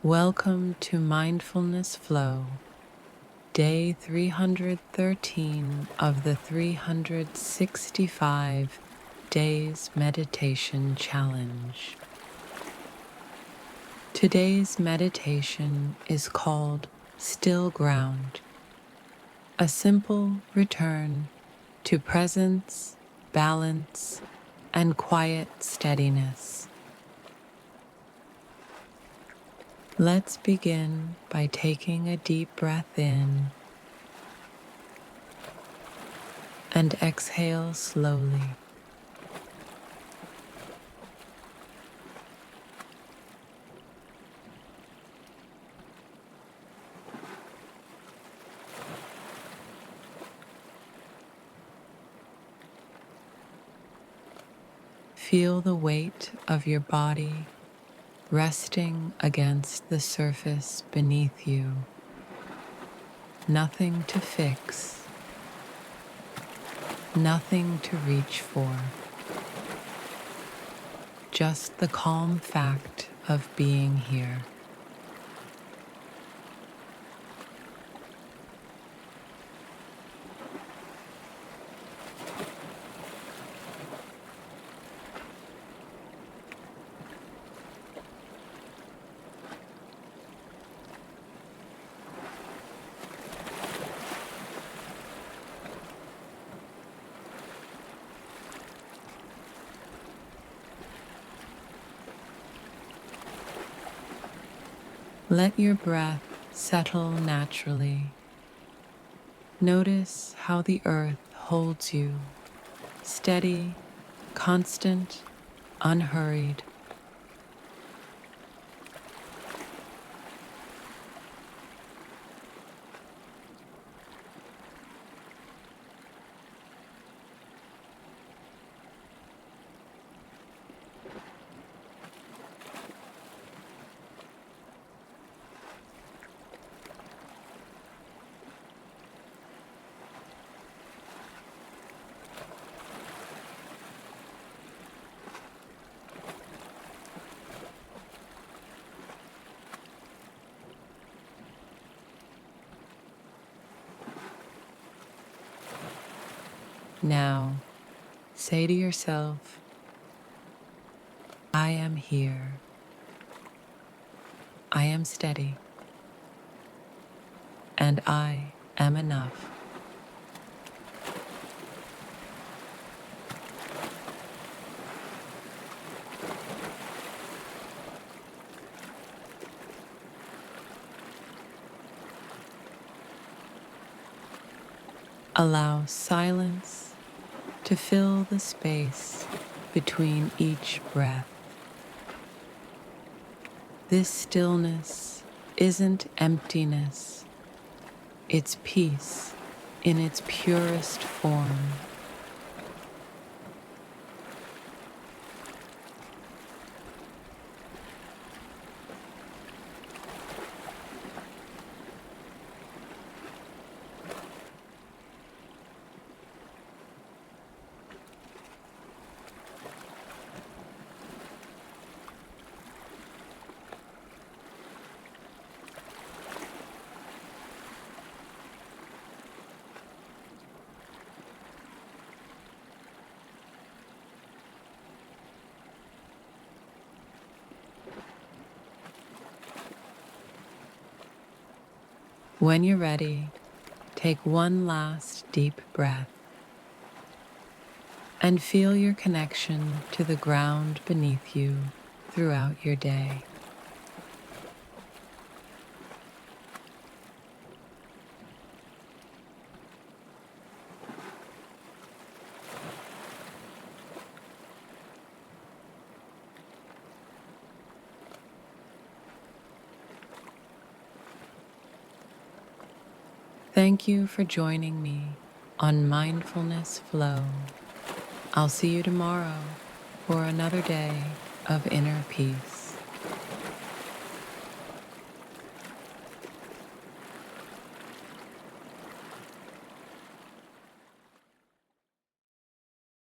Welcome to Mindfulness Flow, day 313 of the 365 Days Meditation Challenge. Today's meditation is called Still Ground, a simple return to presence, balance, and quiet steadiness. Let's begin by taking a deep breath in and exhale slowly. Feel the weight of your body resting against the surface beneath you. Nothing to fix, nothing to reach for. Just the calm fact of being here. Let your breath settle naturally. Notice how the earth holds you, steady, constant, unhurried. Now, say to yourself, I am here. I am steady. And I am enough. Allow silence to fill the space between each breath. This stillness isn't emptiness, it's peace in its purest form. When you're ready, take one last deep breath and feel your connection to the ground beneath you throughout your day. Thank you for joining me on Mindfulness Flow. I'll see you tomorrow for another day of inner peace.